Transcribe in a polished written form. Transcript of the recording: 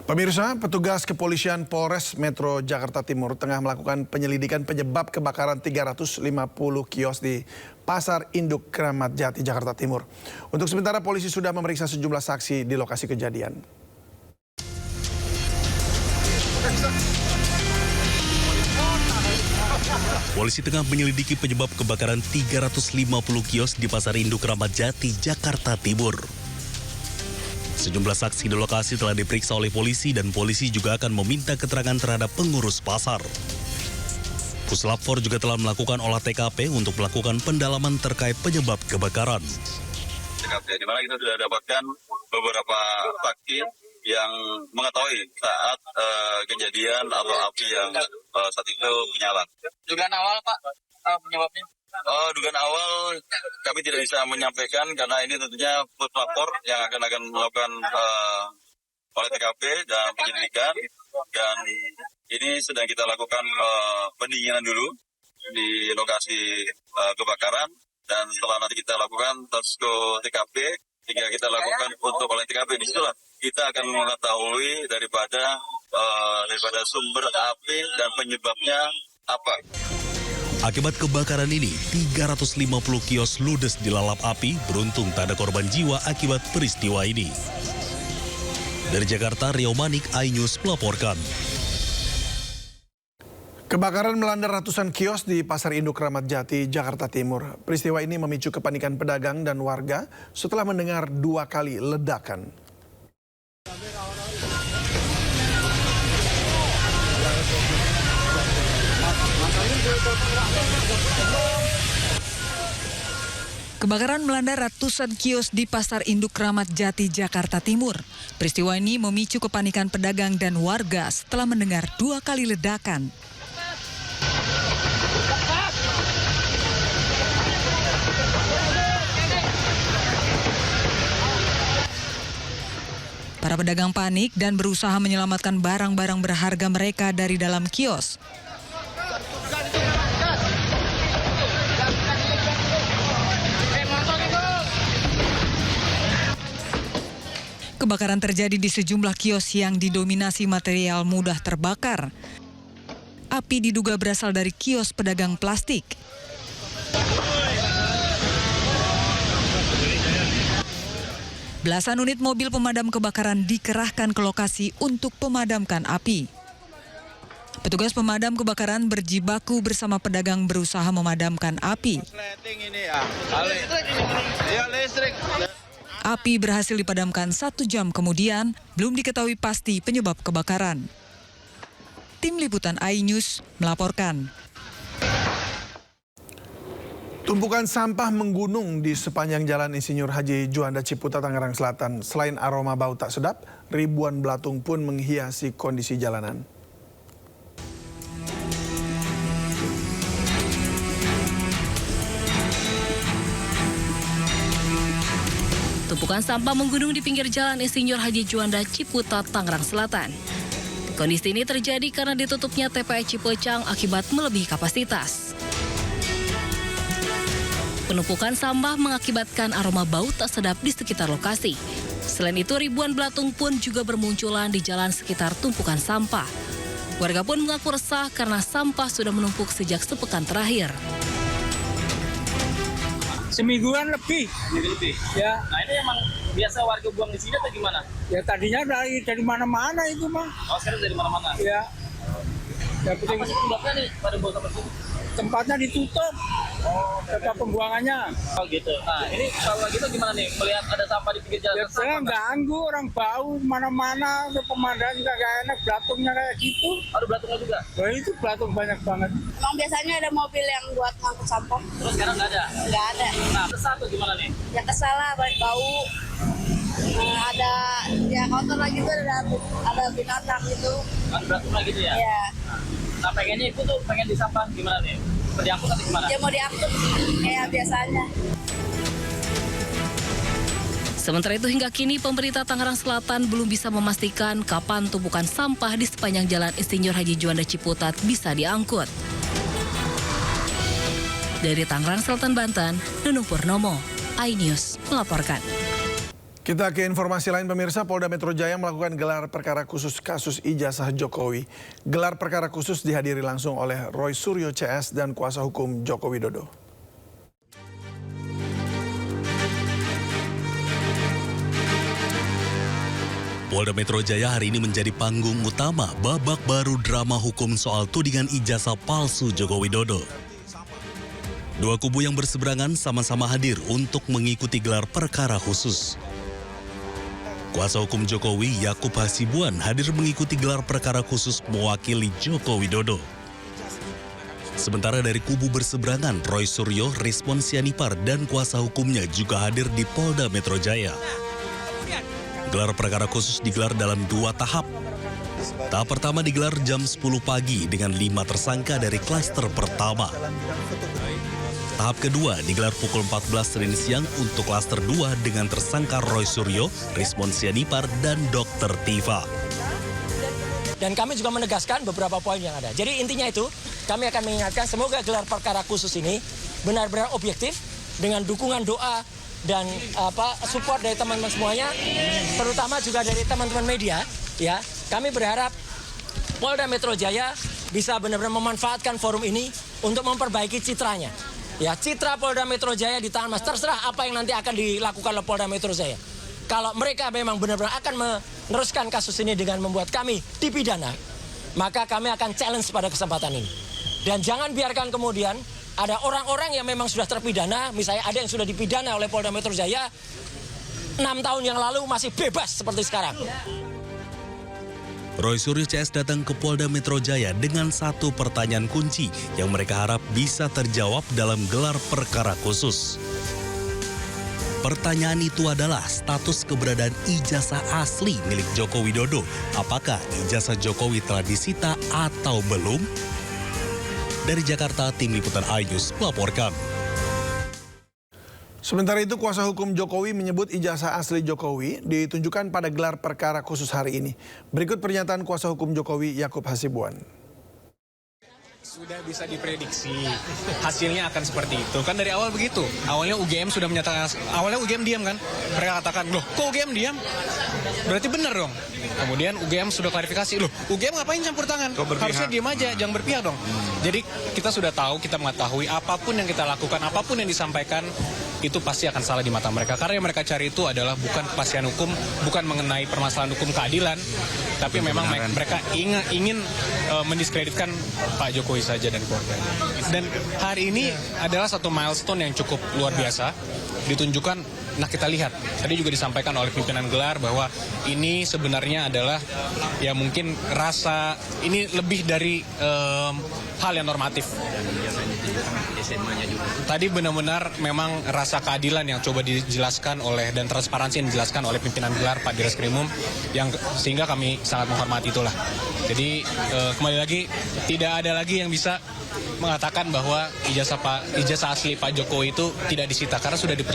Pemirsa, petugas kepolisian Polres Metro Jakarta Timur tengah melakukan penyelidikan penyebab kebakaran 350 kios di Pasar Induk Kramat Jati, Jakarta Timur. Untuk sementara polisi sudah memeriksa sejumlah saksi di lokasi kejadian. Polisi tengah menyelidiki penyebab kebakaran 350 kios di Pasar Induk Kramat Jati, Jakarta Timur. Sejumlah saksi di lokasi telah diperiksa oleh polisi dan polisi juga akan meminta keterangan terhadap pengurus pasar. Puslap 4 juga telah melakukan olah TKP untuk melakukan pendalaman terkait penyebab kebakaran. TKP di mana kita sudah dapatkan beberapa saksi yang mengetahui saat kejadian atau api yang saat itu menyala. Dugaan awal Pak, penyebabnya? Dugaan awal kami tidak bisa menyampaikan karena ini tentunya pelapor yang akan melakukan oleh TKP dan penyelidikan, dan ini sedang kita lakukan pendinginan dulu di lokasi kebakaran, dan setelah nanti kita lakukan posko TKP hingga kita lakukan untuk oleh TKP, disitulah kita akan mengetahui daripada sumber api dan penyebabnya apa. Akibat kebakaran ini, 350 kios ludes dilalap api, beruntung tak ada korban jiwa akibat peristiwa ini. Dari Jakarta, Rio Manik, iNews melaporkan. Kebakaran melanda ratusan kios di Pasar Induk Kramat Jati, Jakarta Timur. Peristiwa ini memicu kepanikan pedagang dan warga setelah mendengar 2 kali ledakan. Kebakaran melanda ratusan kios di Pasar Induk Kramat Jati, Jakarta Timur. Peristiwa ini memicu kepanikan pedagang dan warga setelah mendengar 2 kali ledakan. Para pedagang panik dan berusaha menyelamatkan barang-barang berharga mereka dari dalam kios. Kebakaran terjadi di sejumlah kios yang didominasi material mudah terbakar. Api diduga berasal dari kios pedagang plastik. Belasan unit mobil pemadam kebakaran dikerahkan ke lokasi untuk memadamkan api. Petugas pemadam kebakaran berjibaku bersama pedagang berusaha memadamkan api. Api berhasil dipadamkan 1 jam kemudian, belum diketahui pasti penyebab kebakaran. Tim Liputan iNews melaporkan. Tumpukan sampah menggunung di sepanjang Jalan Insinyur Haji Juanda Ciputat, Tangerang Selatan. Selain aroma bau tak sedap, ribuan belatung pun menghiasi kondisi jalanan. Tumpukan sampah menggunung di pinggir Jalan Insinyur Haji Juanda Ciputat, Tangerang Selatan. Kondisi ini terjadi karena ditutupnya TPA Cipecang akibat melebihi kapasitas. Penumpukan sampah mengakibatkan aroma bau tak sedap di sekitar lokasi. Selain itu, ribuan belatung pun juga bermunculan di jalan sekitar tumpukan sampah. Warga pun mengaku resah karena sampah sudah menumpuk sejak sepekan terakhir. Semingguan lebih. Ya. Nah, ini emang biasa warga buang di sini atau gimana? Ya tadinya dari mana-mana itu mah. Oh, sekarang dari mana-mana? Ya. Ya penting. Apa sih penyebabnya nih pada buang sampah sini? Tempatnya ditutup. Tempat pembuangannya. Oh gitu. Nah, ini kalau gitu gimana nih? Melihat ada sampah di pinggir jalan. Ya saya ganggu, orang bau mana-mana, pemandangan juga gak enak, belatungnya kayak gitu. Ada belatungnya juga? Wah itu belatung banyak banget. Emang biasanya ada mobil yang buat ngangkut sampah? Terus sekarang nggak ada? Nggak ada. Nah, kesal tuh gimana nih? Ya kesal lah, bau. Ada ya kotor lagi tuh, ada binatang gitu. Ada belatungnya gitu ya? Iya. Nah, pengennya ibu tuh pengen di sampah gimana nih? Mau diangkut atau gimana? Ya mau diangkut kayak biasanya. Sementara itu hingga kini pemerintah Tangerang Selatan belum bisa memastikan kapan tumpukan sampah di sepanjang Jalan Insinyur Haji Juanda Ciputat bisa diangkut. Dari Tangerang Selatan, Banten, Nunung Purnomo, iNews melaporkan. Kita ke informasi lain pemirsa, Polda Metro Jaya melakukan gelar perkara khusus kasus ijazah Jokowi. Gelar perkara khusus dihadiri langsung oleh Roy Suryo CS dan kuasa hukum Joko Widodo. Polda Metro Jaya hari ini menjadi panggung utama babak baru drama hukum soal tudingan ijazah palsu Joko Widodo. Dua kubu yang berseberangan sama-sama hadir untuk mengikuti gelar perkara khusus. Kuasa hukum Jokowi, Yakub Hasibuan, hadir mengikuti gelar perkara khusus mewakili Joko Widodo. Sementara dari kubu berseberangan, Roy Suryo, Rizwan Sianipar, dan kuasa hukumnya juga hadir di Polda Metro Jaya. Gelar perkara khusus digelar dalam 2 tahap. Tahap pertama digelar jam 10 pagi dengan 5 tersangka dari klaster pertama. Tahap kedua digelar pukul 14 Senin siang untuk klaster 2 dengan tersangka Roy Suryo, Rizwan Sianipar, dan Dr. Tifa. Dan kami juga menegaskan beberapa poin yang ada. Jadi intinya itu, kami akan mengingatkan semoga gelar perkara khusus ini benar-benar objektif dengan dukungan doa dan support dari teman-teman semuanya, terutama juga dari teman-teman media. Ya, kami berharap Polda Metro Jaya bisa benar-benar memanfaatkan forum ini untuk memperbaiki citranya. Ya, citra Polda Metro Jaya ditahan, Mas. Terserah apa yang nanti akan dilakukan oleh Polda Metro Jaya. Kalau mereka memang benar-benar akan meneruskan kasus ini dengan membuat kami dipidana, maka kami akan challenge pada kesempatan ini. Dan jangan biarkan kemudian ada orang-orang yang memang sudah terpidana, misalnya ada yang sudah dipidana oleh Polda Metro Jaya 6 tahun yang lalu masih bebas seperti sekarang. Roy Suryo CS datang ke Polda Metro Jaya dengan satu pertanyaan kunci yang mereka harap bisa terjawab dalam gelar perkara khusus. Pertanyaan itu adalah status keberadaan ijazah asli milik Joko Widodo. Apakah ijazah Jokowi telah disita atau belum? Dari Jakarta, Tim Liputan iNews melaporkan. Sementara itu, kuasa hukum Jokowi menyebut ijazah asli Jokowi ditunjukkan pada gelar perkara khusus hari ini. Berikut pernyataan kuasa hukum Jokowi, Yakub Hasibuan. Sudah bisa diprediksi hasilnya akan seperti itu. Kan dari awal begitu. Awalnya UGM sudah menyatakan, awalnya UGM diam kan. Mereka katakan, loh kok UGM diam? Berarti benar dong. Kemudian UGM sudah klarifikasi, loh UGM ngapain campur tangan? Harusnya diam aja, jangan berpihak dong. Jadi kita sudah tahu, kita mengetahui apapun yang kita lakukan, apapun yang disampaikan, itu pasti akan salah di mata mereka. Karena yang mereka cari itu adalah bukan kepastian hukum, bukan mengenai permasalahan hukum keadilan, tapi memang mereka ingin mendiskreditkan Pak Jokowi saja dan keluarganya. Dan hari ini adalah satu milestone yang cukup luar biasa, ditunjukkan. Nah kita lihat, tadi juga disampaikan oleh pimpinan gelar bahwa ini sebenarnya adalah ya mungkin rasa, ini lebih dari hal yang normatif. Tadi benar-benar memang rasa keadilan yang coba dijelaskan oleh dan transparansi yang dijelaskan oleh pimpinan gelar Pak Direskrimum yang sehingga kami sangat menghormati itulah. Jadi kembali lagi tidak ada lagi yang bisa mengatakan bahwa ijazah asli Pak Jokowi itu tidak disita karena sudah diperlihatkan.